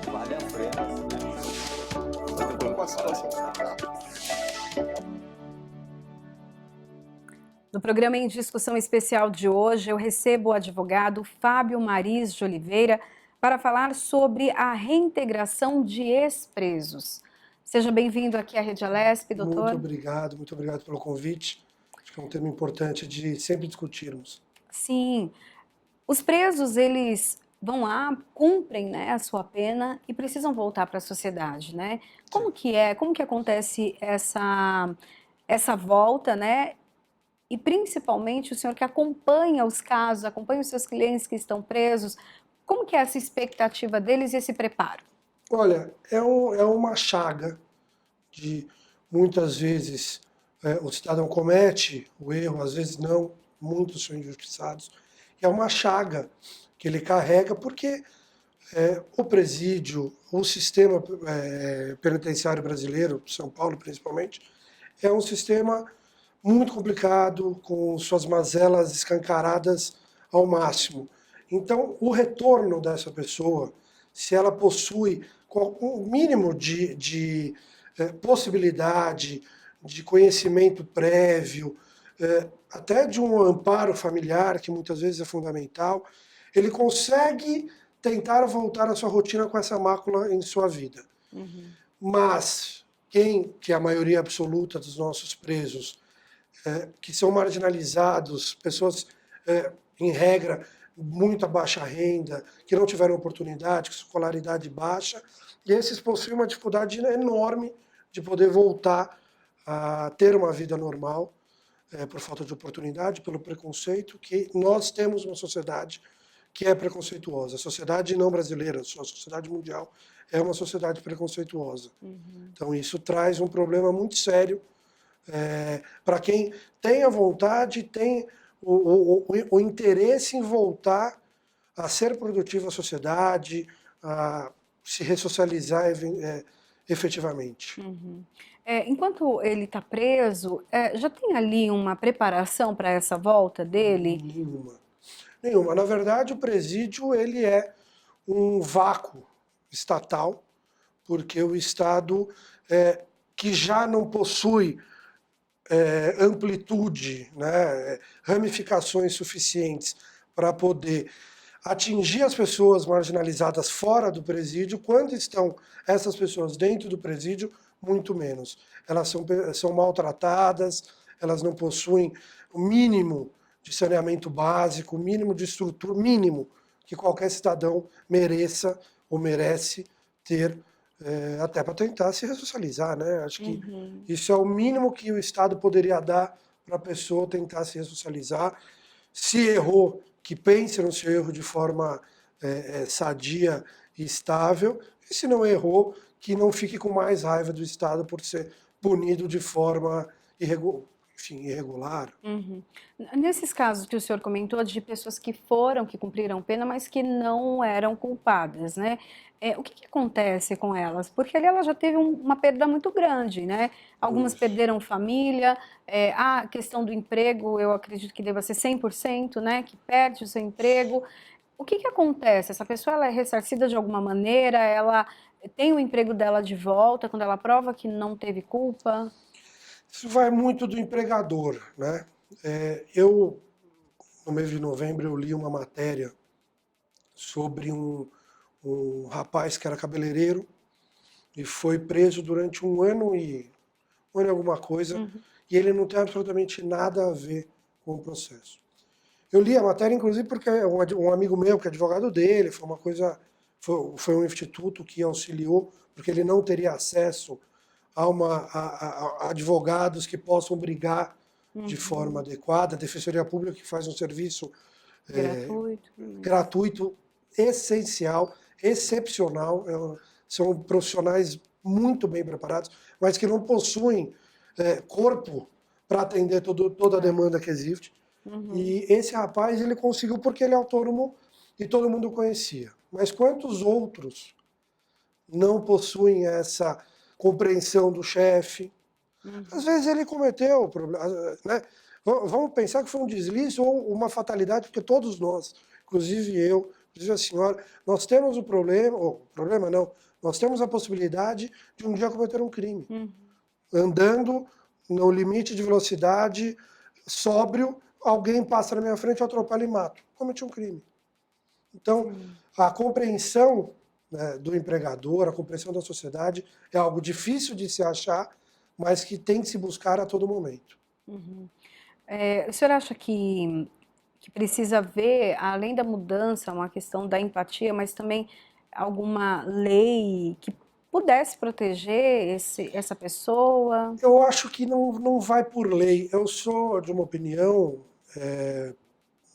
vale a pena, né? Uma situação. No programa em discussão especial de hoje, eu recebo o advogado Fábio Mariz de Oliveira para falar sobre a reintegração de ex-presos. Seja bem-vindo aqui à Rede Alesp, doutor. Muito obrigado pelo convite. Acho que é um tema importante de sempre discutirmos. Sim, os presos, eles vão lá, cumprem, né, a sua pena e precisam voltar para a sociedade, né? Como que acontece essa volta, né? E principalmente o senhor que acompanha os casos, acompanha os seus clientes que estão presos, como que é essa expectativa deles e esse preparo? Olha, é uma chaga de muitas vezes o cidadão comete o erro, às vezes não, muitos são injustiçados. É uma chaga que ele carrega porque o presídio, o sistema penitenciário brasileiro, São Paulo principalmente, é um sistema muito complicado, com suas mazelas escancaradas ao máximo. Então, o retorno dessa pessoa, se ela possui um mínimo de possibilidade, de conhecimento prévio, até de um amparo familiar, que muitas vezes é fundamental, ele consegue tentar voltar à sua rotina com essa mácula em sua vida. Uhum. Mas que é a maioria absoluta dos nossos presos, que são marginalizados, pessoas, em regra, muito baixa renda, que não tiveram oportunidade, com escolaridade baixa, e esses possuem uma dificuldade enorme de poder voltar a ter uma vida normal, por falta de oportunidade, pelo preconceito, que nós temos uma sociedade que é preconceituosa. A sociedade não brasileira, a sociedade mundial é uma sociedade preconceituosa. Uhum. Então isso traz um problema muito sério para quem tem a vontade, tem o interesse em voltar a ser produtivo à sociedade, a se ressocializar efetivamente. Uhum. Enquanto ele está preso, já tem ali uma preparação para essa volta dele? Nenhuma. Na verdade, o presídio ele é um vácuo estatal, porque o Estado, que já não possui amplitude, né, ramificações suficientes para poder atingir as pessoas marginalizadas fora do presídio, quando estão essas pessoas dentro do presídio, muito menos. Elas são maltratadas, elas não possuem o mínimo de saneamento básico, o mínimo de estrutura, mínimo que qualquer cidadão mereça ou merece ter, até para tentar se ressocializar, né? Acho que isso é o mínimo que o Estado poderia dar para a pessoa tentar se ressocializar. Se errou, que pense no seu erro de forma sadia e estável, e se não errou, que não fique com mais raiva do Estado por ser punido de forma irregular. Uhum. Nesses casos que o senhor comentou de pessoas que cumpriram pena, mas que não eram culpadas, né? O que acontece com elas? Porque ali ela já teve uma perda muito grande, né? Algumas Isso. perderam família, a questão do emprego, eu acredito que deva ser 100%, né? Que perde o seu emprego. O que acontece? Essa pessoa ela é ressarcida de alguma maneira? Ela tem o emprego dela de volta quando ela prova que não teve culpa? Isso vai muito do empregador, né? No mês de novembro, eu li uma matéria sobre um rapaz que era cabeleireiro e foi preso durante um ano e alguma coisa, Uhum. e ele não tem absolutamente nada a ver com o processo. Eu li a matéria, inclusive, porque um amigo meu, que é advogado dele, foi um instituto que auxiliou, porque ele não teria acesso a advogados que possam brigar de forma adequada, a Defensoria Pública que faz um serviço Gratuito. gratuito, essencial, excepcional, são profissionais muito bem preparados, mas que não possuem corpo para atender toda a demanda que existe. E esse rapaz, ele conseguiu porque ele é autônomo e todo mundo conhecia. Mas quantos outros não possuem essa compreensão do chefe? Às vezes ele cometeu problema, né? Vamos pensar que foi um deslize ou uma fatalidade, porque todos nós, inclusive eu, Diz assim, olha, nós temos o problema, ou problema não, nós temos a possibilidade de um dia cometer um crime. Andando no limite de velocidade, sóbrio, alguém passa na minha frente, eu atropelo e mato. Cometi um crime. Então, a compreensão, né, do empregador, a compreensão da sociedade é algo difícil de se achar, mas que tem que se buscar a todo momento. O senhor acha que precisa haver, além da mudança, uma questão da empatia, mas também alguma lei que pudesse proteger essa pessoa? Eu acho que não vai por lei. Eu sou de uma opinião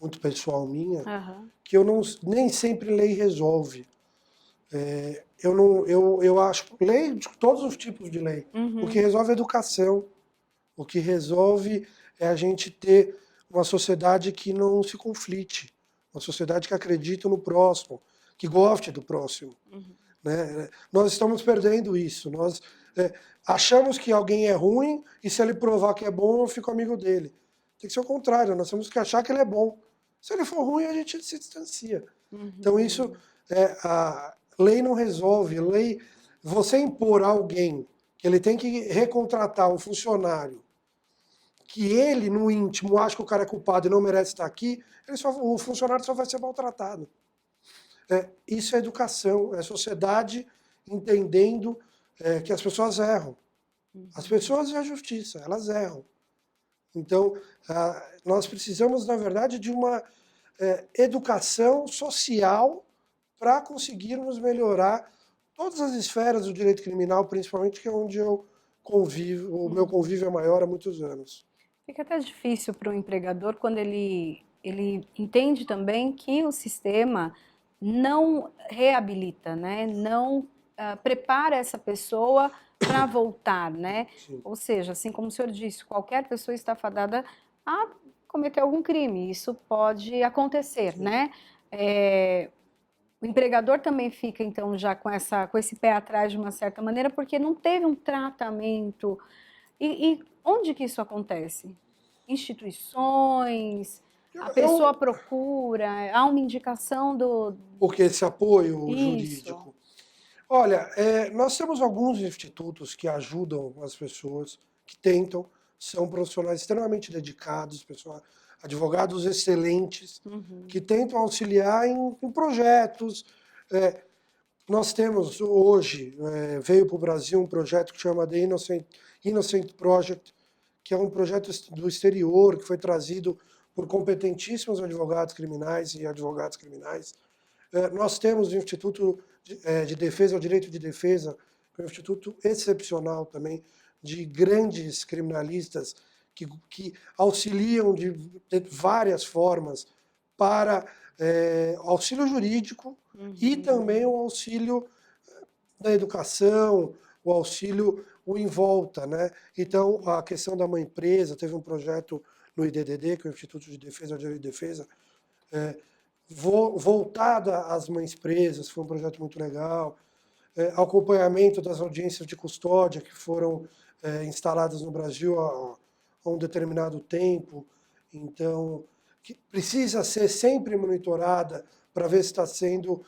muito pessoal minha, Aham. que eu não, nem sempre lei resolve. Eu não, eu acho lei de todos os tipos de lei. O que resolve é educação. O que resolve é a gente ter uma sociedade que não se conflite, uma sociedade que acredita no próximo, que goste do próximo. Né? Nós estamos perdendo isso. Nós achamos que alguém é ruim e se ele provar que é bom, eu fico amigo dele. Tem que ser o contrário. Nós temos que achar que ele é bom. Se ele for ruim, a gente se distancia. Então isso a lei não resolve. Lei, você impor a alguém que ele tem que recontratar um funcionário, que ele, no íntimo, acha que o cara é culpado e não merece estar aqui, o funcionário só vai ser maltratado. Isso é educação, é sociedade entendendo que as pessoas erram. As pessoas e a justiça, elas erram. Então, nós precisamos, na verdade, de uma educação social para conseguirmos melhorar todas as esferas do direito criminal, principalmente que é onde eu convivo, o meu convívio é maior há muitos anos. Fica até difícil para o empregador quando ele entende também que o sistema não reabilita, né? Não prepara essa pessoa para voltar, né? Sim. Ou seja, assim como o senhor disse, qualquer pessoa está fadada a cometer algum crime. Isso pode acontecer, né? O empregador também fica, então, já com esse pé atrás de uma certa maneira, porque não teve um tratamento. E onde que isso acontece? Instituições, a pessoa procura, há uma indicação do... Porque esse apoio Isso. jurídico. Olha, nós temos alguns institutos que ajudam as pessoas, que tentam, são profissionais extremamente dedicados, advogados excelentes, que tentam auxiliar em projetos. Nós temos hoje, veio para o Brasil um projeto que chama The Innocent Project, que é um projeto do exterior, que foi trazido por competentíssimos advogados criminais e advogados criminais. Nós temos o Instituto de Defesa, o Direito de Defesa, que é um instituto excepcional também, de grandes criminalistas que auxiliam de várias formas para auxílio jurídico e também o auxílio da educação, o auxílio em volta, né? Então, a questão da mãe presa, teve um projeto no IDDD, que é o Instituto de Defesa, Direito de Defesa, voltada às mães presas, foi um projeto muito legal. Acompanhamento das audiências de custódia que foram instaladas no Brasil há um determinado tempo. Então, que precisa ser sempre monitorada para ver se está sendo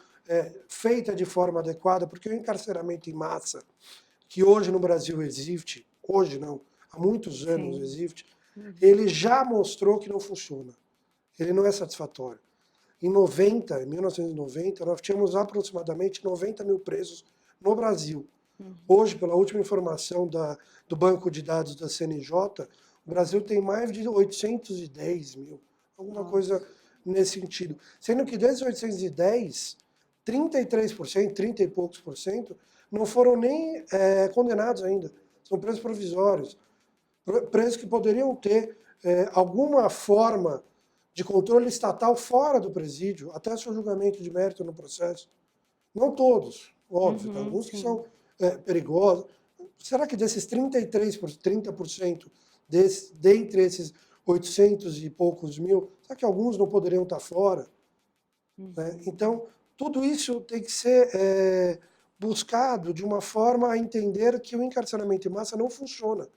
feita de forma adequada, porque o encarceramento em massa, que hoje no Brasil existe, hoje não, há muitos anos existe, ele já mostrou que não funciona. Ele não é satisfatório. Em 1990, nós tínhamos aproximadamente 90 mil presos no Brasil. Hoje, pela última informação do banco de dados da CNJ, o Brasil tem mais de 810 mil, alguma coisa nesse sentido. Sendo que desses 810, 33%, 30 e poucos por cento, não foram nem condenados ainda. São presos provisórios. Presos que poderiam ter alguma forma de controle estatal fora do presídio, até seu julgamento de mérito no processo. Não todos, óbvio, tem alguns que são perigosos. Será que desses 30% dentre esses 800 e poucos mil, será que alguns não poderiam estar fora? Né? Então, tudo isso tem que ser buscado de uma forma a entender que o encarceramento em massa não funciona.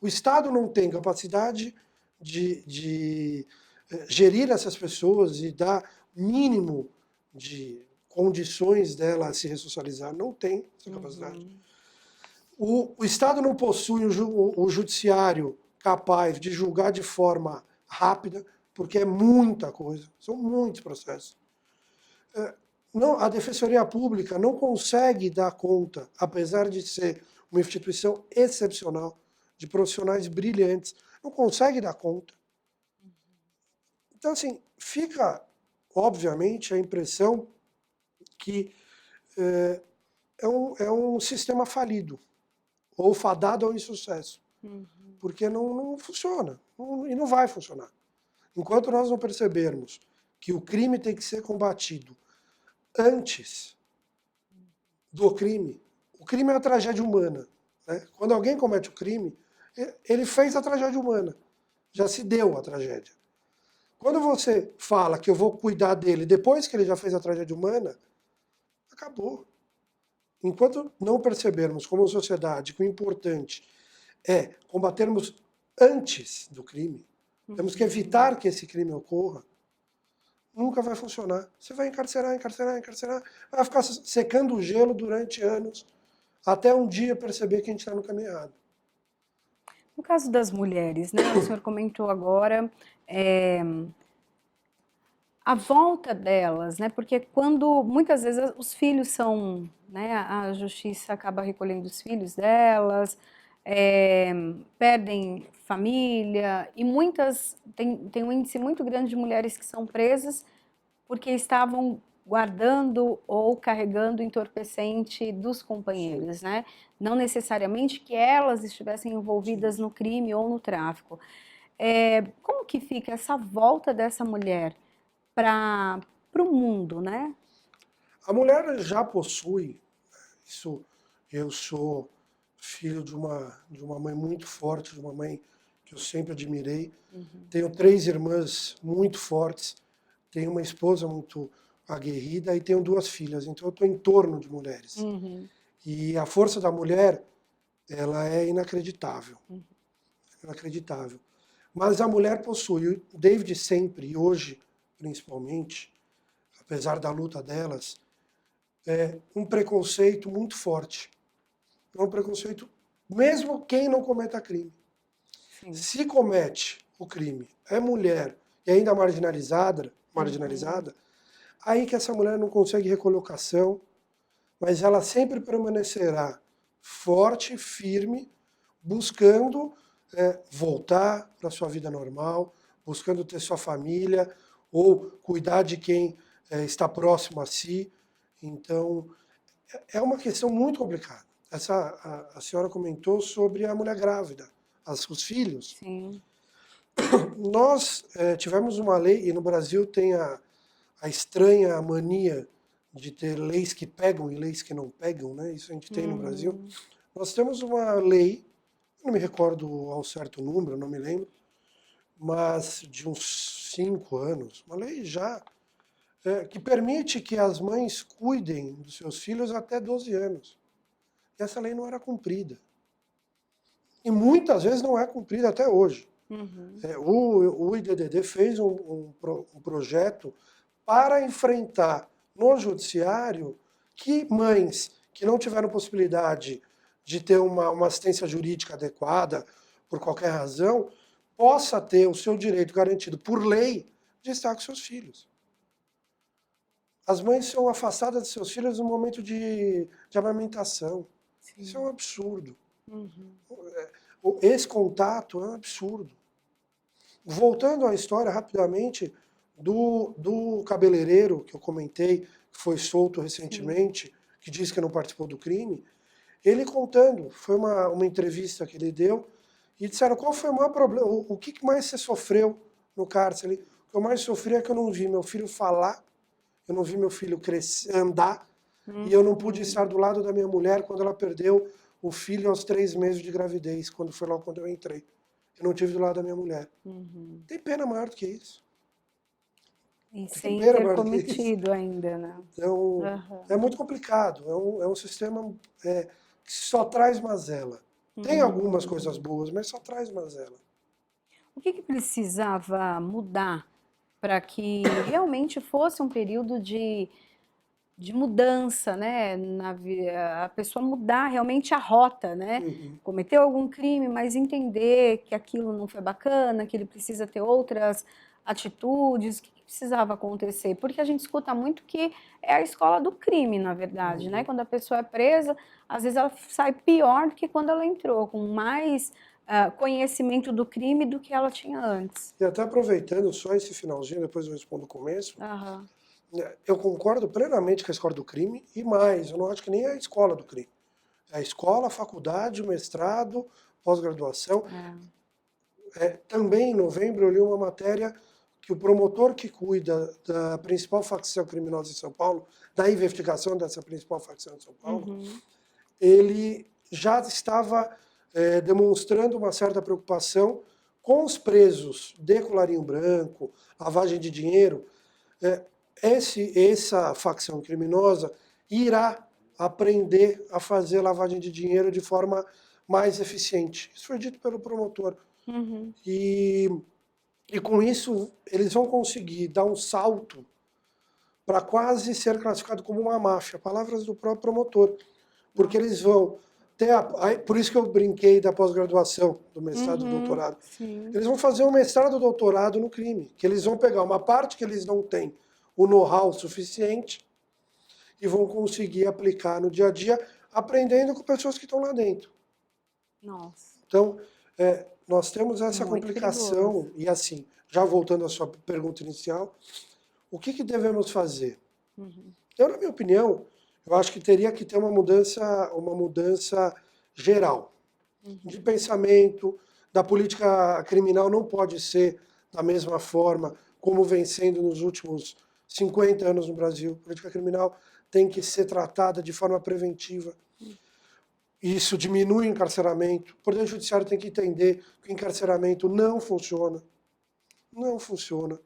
O Estado não tem capacidade de gerir essas pessoas e dar mínimo de condições dela se ressocializar, não tem essa capacidade. O Estado não possui o judiciário capaz de julgar de forma rápida, porque é muita coisa, são muitos processos. Não, a Defensoria Pública não consegue dar conta, apesar de ser uma instituição excepcional, de profissionais brilhantes, não consegue dar conta. Então, assim, fica, obviamente, a impressão que é um sistema falido, ou fadado ao insucesso, porque não funciona, e não vai funcionar. Enquanto nós não percebermos que o crime tem que ser combatido antes do crime, o crime é a tragédia humana. Né? Quando alguém comete o crime, ele fez a tragédia humana, já se deu a tragédia. Quando você fala que eu vou cuidar dele depois que ele já fez a tragédia humana, acabou. Enquanto não percebermos como sociedade que o importante é combatermos antes do crime, temos que evitar que esse crime ocorra, nunca vai funcionar. Você vai encarcerar, encarcerar, encarcerar, vai ficar secando o gelo durante anos, até um dia perceber que a gente está no caminho errado. No caso das mulheres, né, o senhor comentou agora a volta delas, né, porque quando muitas vezes os filhos são, né, a justiça acaba recolhendo os filhos delas, perdem família, e muitas, tem um índice muito grande de mulheres que são presas porque estavam guardando ou carregando entorpecente dos companheiros, né? Não necessariamente que elas estivessem envolvidas no crime ou no tráfico. Como que fica essa volta dessa mulher para o mundo, né? A mulher já possui, isso, eu sou filho de uma mãe muito forte, de uma mãe que eu sempre admirei. Tenho 3 irmãs muito fortes, tenho uma esposa muito aguerrida e tenho 2 filhas, então eu estou em torno de mulheres. E a força da mulher, ela é inacreditável. Inacreditável. Mas a mulher possui, desde sempre, e hoje principalmente, apesar da luta delas, um preconceito muito forte. É um preconceito, mesmo quem não cometa crime. Sim. Se comete o crime, é mulher e ainda marginalizada, aí que essa mulher não consegue recolocação, mas ela sempre permanecerá forte, firme, buscando voltar para a sua vida normal, buscando ter sua família, ou cuidar de quem está próximo a si. Então, é uma questão muito complicada. A senhora comentou sobre a mulher grávida, os filhos. Sim. Nós tivemos uma lei, e no Brasil tem a estranha mania de ter leis que pegam e leis que não pegam, né? Isso a gente tem no Brasil. Nós temos uma lei, não me recordo ao certo número, não me lembro, mas de uns 5 anos, uma lei já, que permite que as mães cuidem dos seus filhos até 12 anos. E essa lei não era cumprida. E muitas vezes não é cumprida até hoje. O IDDD fez um projeto para enfrentar no judiciário que mães que não tiveram possibilidade de ter uma assistência jurídica adequada, por qualquer razão, possa ter o seu direito garantido por lei de estar com seus filhos. As mães são afastadas de seus filhos no momento de amamentação. Sim. Isso é um absurdo. Esse contato é um absurdo. Voltando à história rapidamente do cabeleireiro que eu comentei, que foi solto recentemente, que disse que não participou do crime, ele contando, foi uma entrevista que ele deu, e disseram qual foi o maior problema, o que mais você sofreu no cárcere. O que eu mais sofri é que eu não vi meu filho falar, eu não vi meu filho crescer, andar, e eu não pude estar do lado da minha mulher quando ela perdeu o filho aos 3 meses de gravidez, quando foi logo quando eu entrei. Eu não tive do lado da minha mulher. Tem pena maior do que isso. E sem ter cometido ainda, né? Então, é muito complicado. É um sistema que só traz mazela. Tem algumas coisas boas, mas só traz mazela. O que precisava mudar para que realmente fosse um período de de mudança, né? A pessoa mudar realmente a rota, né? Uhum. Cometeu algum crime, mas entender que aquilo não foi bacana, que ele precisa ter outras atitudes, o que precisava acontecer? Porque a gente escuta muito que é a escola do crime, na verdade, né? Uhum. Quando a pessoa é presa, às vezes ela sai pior do que quando ela entrou, com mais conhecimento do crime do que ela tinha antes. E até aproveitando só esse finalzinho, depois eu respondo o começo, Aham. eu concordo plenamente com a escola do crime e mais, eu não acho que nem é a escola do crime. É a escola, a faculdade, o mestrado, pós-graduação. Também em novembro eu li uma matéria que o promotor que cuida da principal facção criminosa em São Paulo, da investigação dessa principal facção de São Paulo, Uhum. ele já estava demonstrando uma certa preocupação com os presos de colarinho branco, lavagem de dinheiro. Essa facção criminosa irá aprender a fazer lavagem de dinheiro de forma mais eficiente. Isso foi dito pelo promotor. Uhum. E, e com isso eles vão conseguir dar um salto para quase ser classificado como uma máfia, palavras do próprio promotor, porque eles vão ter por isso que eu brinquei da pós-graduação, do mestrado e Uhum. doutorado. Sim. Eles vão fazer um mestrado e doutorado no crime, que eles vão pegar uma parte que eles não têm o know-how suficiente e vão conseguir aplicar no dia a dia, aprendendo com pessoas que estão lá dentro. Nossa, Então, nós temos essa muito perigoso. complicação, e assim, já voltando à sua pergunta inicial, o que devemos fazer? Uhum. Eu, na minha opinião, eu acho que teria que ter uma mudança geral de Uhum. pensamento, da política criminal não pode ser da mesma forma como vem sendo nos últimos 50 anos no Brasil. A política criminal tem que ser tratada de forma preventiva. Isso diminui o encarceramento. O Poder Judiciário tem que entender que o encarceramento não funciona. Não funciona.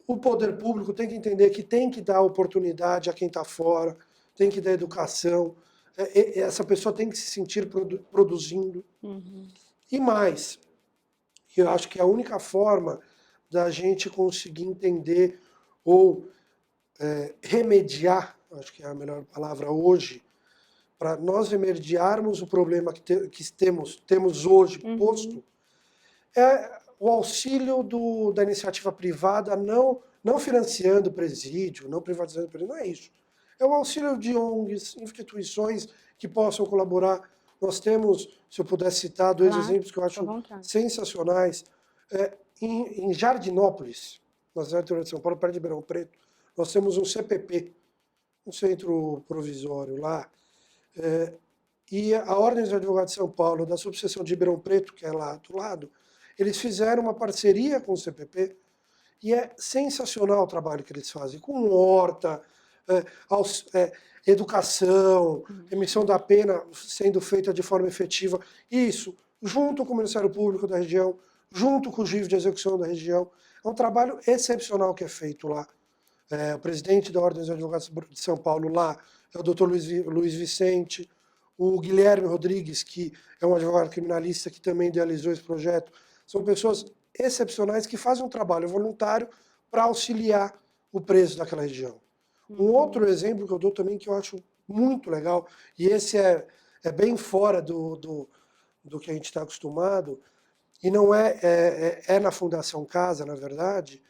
O poder público tem que entender que tem que dar oportunidade a quem está fora, tem que dar educação. Essa pessoa tem que se sentir produzindo. Uhum. E mais, eu acho que a única forma da gente conseguir entender ou remediar, acho que é a melhor palavra hoje, para nós remediarmos o problema que temos hoje Uhum. posto, é o auxílio da iniciativa privada, não financiando presídio, não privatizando presídio, não é isso. É o auxílio de ONGs, instituições que possam colaborar. Nós temos, se eu pudesse citar, dois Claro, exemplos que eu fica à acho vontade. sensacionais. Em Jardinópolis, na cidade do interior de São Paulo, perto de Ribeirão Preto, nós temos um CPP, um centro provisório lá, e a Ordem dos Advogados de São Paulo, da subseção de Ribeirão Preto, que é lá do lado, eles fizeram uma parceria com o CPP e é sensacional o trabalho que eles fazem, com horta, educação, emissão da pena sendo feita de forma efetiva. Isso, junto com o Ministério Público da região, junto com o juiz de execução da região. É um trabalho excepcional que é feito lá. O presidente da Ordem dos Advogados de São Paulo lá é o doutor Luiz Vicente, o Guilherme Rodrigues, que é um advogado criminalista que também idealizou esse projeto. São pessoas excepcionais que fazem um trabalho voluntário para auxiliar o preso daquela região. Um outro exemplo que eu dou também que eu acho muito legal, e esse é bem fora do que a gente está acostumado, e não é na Fundação Casa, na verdade.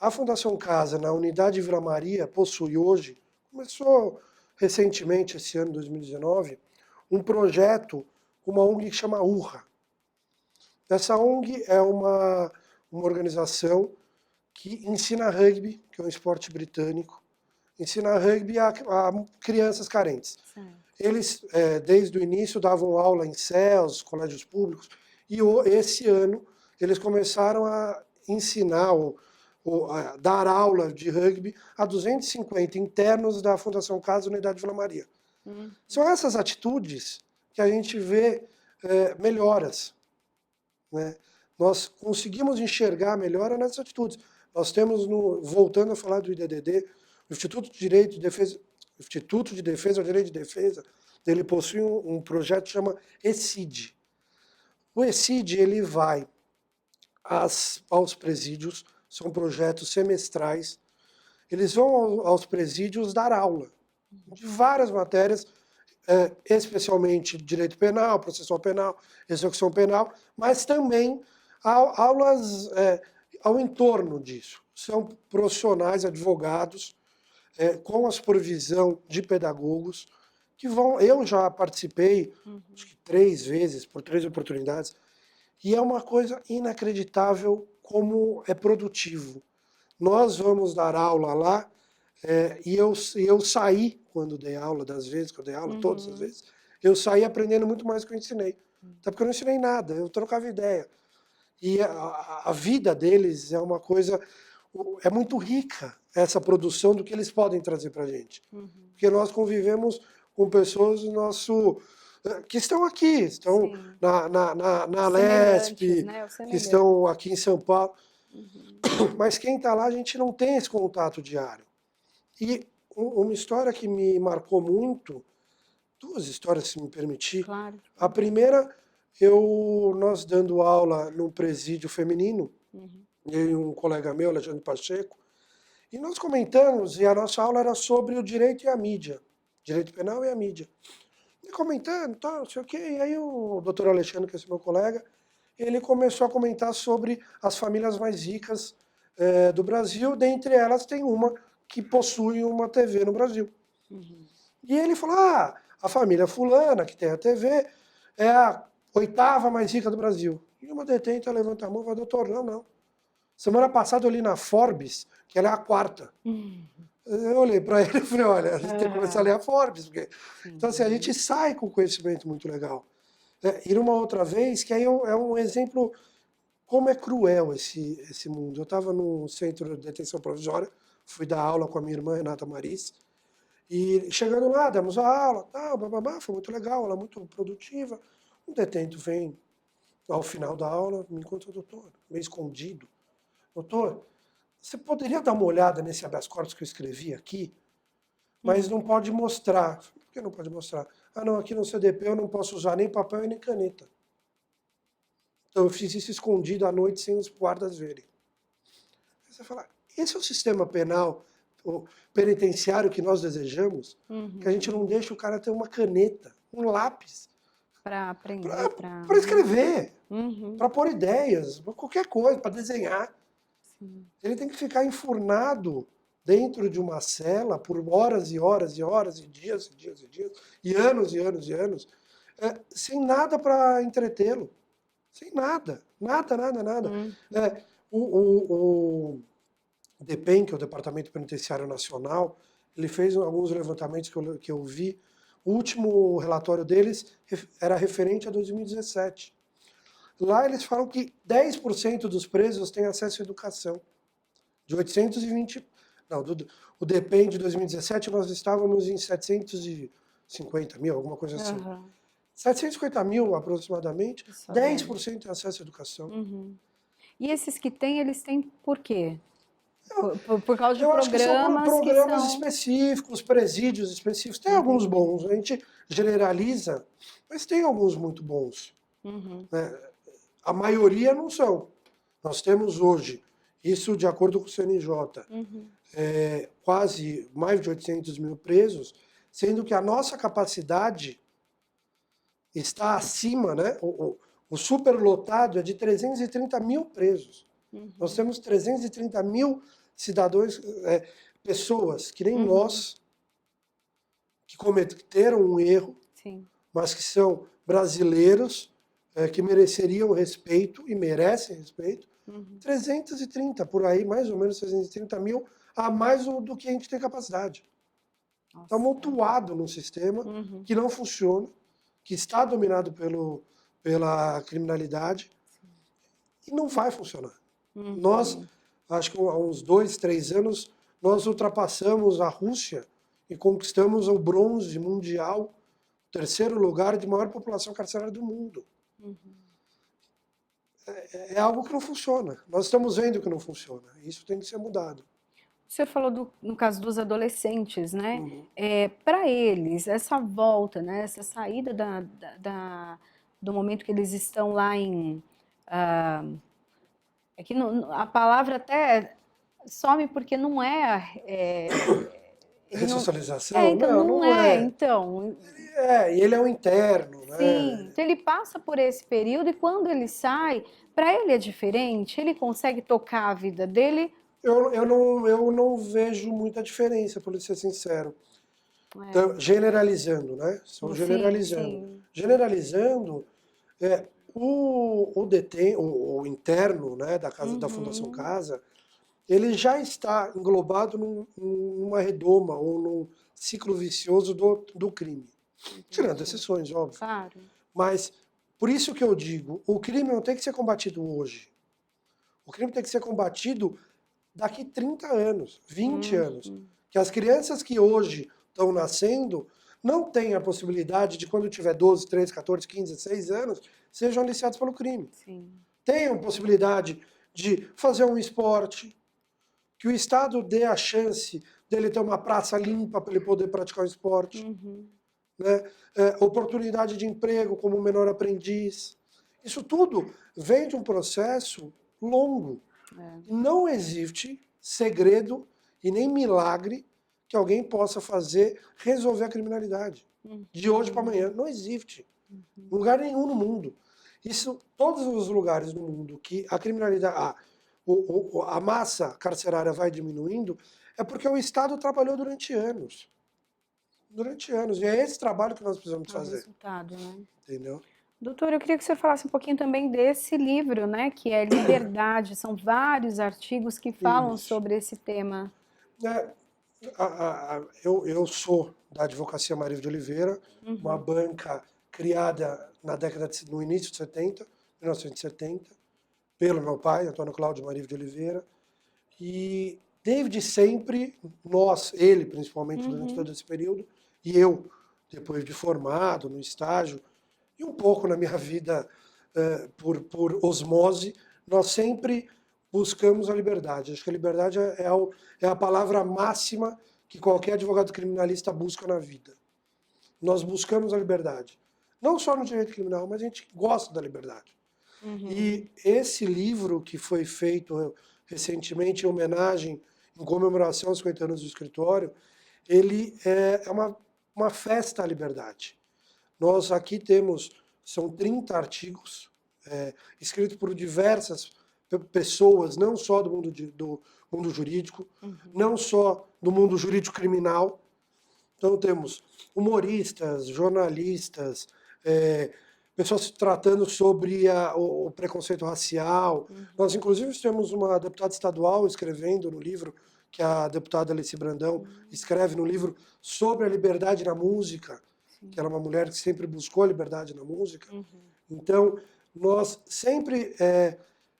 A Fundação Casa, na unidade Vila Maria, possui hoje, começou recentemente, esse ano 2019, um projeto com uma ONG que chama URRA. Essa ONG é uma organização que ensina rugby, que é um esporte britânico, ensina rugby a crianças carentes. Certo. Eles, desde o início, davam aula em CELS, colégios públicos, e esse ano eles começaram a ensinar ou a dar aula de rugby a 250 internos da Fundação Casa Unidade Vila Maria. São essas atitudes que a gente vê melhoras. Né? Nós conseguimos enxergar a melhora nessas atitudes. Nós temos, voltando a falar do IDDD, o Instituto de Direito de Defesa, o Instituto de Defesa ao Direito de Defesa, ele possui um projeto que chama ECID. O ECID ele vai aos presídios, são projetos semestrais, eles vão aos presídios dar aula de várias matérias, especialmente direito penal, processual penal, execução penal, mas também aulas ao entorno disso. São profissionais, advogados, com a supervisão de pedagogos, que vão. Eu já participei, acho que 3 vezes, por 3 oportunidades, e é uma coisa inacreditável como é produtivo. Nós vamos dar aula lá, e eu saí, quando dei aula, das vezes que eu dei aula, todas as vezes, eu saí aprendendo muito mais do que eu ensinei. Até porque eu não ensinei nada, eu trocava ideia. E a vida deles é uma coisa, é muito rica, essa produção do que eles podem trazer para a gente. Porque nós convivemos com pessoas que estão aqui, estão Sim. na Semelhantes, Lesp, né? Os que semelhantes. estão aqui em São Paulo. Mas quem está lá, a gente não tem esse contato diário. E uma história que me marcou muito, 2 histórias, se me permitir. Claro. A primeira, nós dando aula num presídio feminino, eu e um colega meu, Alexandre Pacheco, e nós comentamos, e a nossa aula era sobre o direito e a mídia, direito penal e a mídia. E comentando, tal, não sei o quê, e aí o doutor Alexandre, que é esse meu colega, ele começou a comentar sobre as famílias mais ricas do Brasil, dentre elas tem uma que possui uma TV no Brasil. E ele falou, a família fulana, que tem a TV, é a 8ª mais rica do Brasil. E uma detenta levanta a mão e fala, doutor, não. Semana passada eu li na Forbes que ela é a 4ª. Eu olhei para ele e falei, olha, a gente tem que começar a ler a Forbes. Porque... Então, assim, a gente sai com conhecimento muito legal. E numa outra vez, que aí é um exemplo como é cruel esse mundo. Eu estava num centro de detenção provisória, fui dar aula com a minha irmã, Renata Maris, e chegando lá, demos a aula, bababá, foi muito legal, aula muito produtiva. Um detento vem ao final da aula, me encontra o doutor, meio escondido. Doutor, você poderia dar uma olhada nesse habeas corpus que eu escrevi aqui, mas não pode mostrar. Por que não pode mostrar? Não, aqui no CDP eu não posso usar nem papel e nem caneta. Então eu fiz isso escondido à noite sem os guardas verem. Aí você fala, esse é o sistema penal, o penitenciário que nós desejamos, que a gente não deixa o cara ter uma caneta, um lápis, Para aprender, para escrever, para pôr ideias, para qualquer coisa, para desenhar. Sim. Ele tem que ficar enfurnado dentro de uma cela por horas e horas e horas, e dias e dias e dias, e anos e anos e anos, sem nada para entretê-lo. Sem nada. Nada. O DEPEN, que é o Departamento Penitenciário Nacional, ele fez alguns levantamentos que eu vi. O último relatório deles era referente a 2017. Lá eles falam que 10% dos presos têm acesso à educação. De 820... Não, o DEPEN de 2017 nós estávamos em 750 mil, alguma coisa assim. 750 mil aproximadamente, 10% tem acesso à educação. E esses que têm, eles têm por quê? Por causa de Eu acho que são programas são... específicos, presídios específicos. Tem alguns bons, a gente generaliza, mas tem alguns muito bons. Né? A maioria não são. Nós temos hoje, isso de acordo com o CNJ, quase mais de 800 mil presos, sendo que a nossa capacidade está acima, né? O superlotado é de 330 mil presos. Nós temos 330 mil cidadãos, pessoas que nem nós, que cometeram um erro, mas que são brasileiros, que mereceriam respeito e merecem respeito. 330 por aí, mais ou menos 330 mil, a mais do que a gente tem capacidade. Está amontoado num sistema que não funciona, que está dominado pela criminalidade e não vai funcionar. Nós, acho que há uns 2, 3 anos, nós ultrapassamos a Rússia e conquistamos o bronze mundial, 3º lugar de maior população carcerária do mundo. É algo que não funciona. Nós estamos vendo que não funciona. Isso tem que ser mudado. Você falou no caso dos adolescentes, né? Para eles, essa volta, né? Essa saída do momento que eles estão lá em... é que a palavra até some porque não ele não, Ressocialização? então Não, não não é, é. então, E ele é o interno, sim, né? então ele passa por esse período e quando ele sai, para ele é diferente, ele consegue tocar a vida dele, Eu não vejo muita diferença, para ser sincero. Então, generalizando, né? Estou sim, generalizando. sim, Generalizando, o interno, né, da Fundação uhum, Casa, ele já está englobado numa redoma ou num ciclo vicioso do crime. Tirando entendi, exceções, óbvio. claro, Mas, por isso que eu digo, o crime não tem que ser combatido hoje. O crime tem que ser combatido daqui 30 anos, 20 anos. uhum, Que as crianças que hoje estão nascendo não têm a possibilidade de, quando tiver 12, 13, 14, 15, 16 anos, sejam aliciados pelo crime. sim, Tenham possibilidade de fazer um esporte, que o Estado dê a chance dele ter uma praça limpa para ele poder praticar o esporte, uhum, né? Oportunidade de emprego como menor aprendiz. Isso tudo vem de um processo longo. Não existe segredo e nem milagre que alguém possa fazer resolver a criminalidade. De hoje para amanhã. Não existe. Lugar nenhum no mundo. Isso, todos os lugares no mundo que a criminalidade, a massa carcerária vai diminuindo, é porque o Estado trabalhou durante anos. Durante anos. E é esse trabalho que nós precisamos é o fazer. resultado, né? Entendeu? Doutor, eu queria que o senhor falasse um pouquinho também desse livro, né, que é Liberdade. São vários artigos que falam Isso. sobre esse tema. É, eu sou da Advocacia Maria de Oliveira, uma Uhum, banca criada no início de 70, 1970, pelo meu pai, Antônio Cláudio Maria de Oliveira, e desde sempre, ele principalmente durante uhum, todo esse período, e eu, depois de formado, no estágio, e um pouco na minha vida por osmose, nós sempre buscamos a liberdade. Acho que a liberdade é a palavra máxima que qualquer advogado criminalista busca na vida. Nós buscamos a liberdade. Não só no direito criminal, mas a gente gosta da liberdade. uhum. E esse livro que foi feito recentemente em homenagem, em comemoração aos 50 anos do escritório, ele é uma festa à liberdade. Nós aqui são 30 artigos escritos por diversas pessoas, não só do mundo jurídico, não só do mundo jurídico criminal. Então temos humoristas, jornalistas, pessoas tratando sobre o preconceito racial. Nós, inclusive, temos uma deputada estadual escrevendo no livro, que é a deputada Alice Brandão escreve no livro sobre a liberdade na música, que ela é uma mulher que sempre buscou a liberdade na música. Então, nós sempre,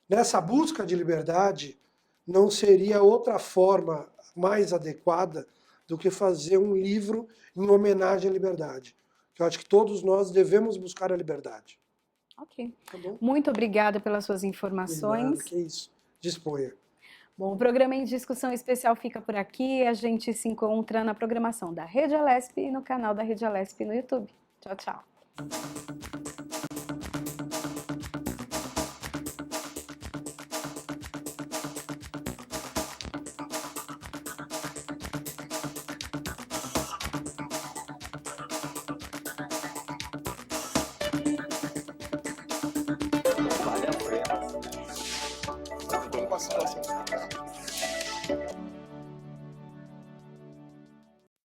nessa busca de liberdade, não seria outra forma mais adequada do que fazer um livro em homenagem à liberdade. Eu acho que todos nós devemos buscar a liberdade. Ok. Tá bom? Muito obrigada pelas suas De nada, informações. que isso. Disponha. Bom, o programa em discussão especial fica por aqui. A gente se encontra na programação da Rede Alesp e no canal da Rede Alesp no YouTube. Tchau, tchau.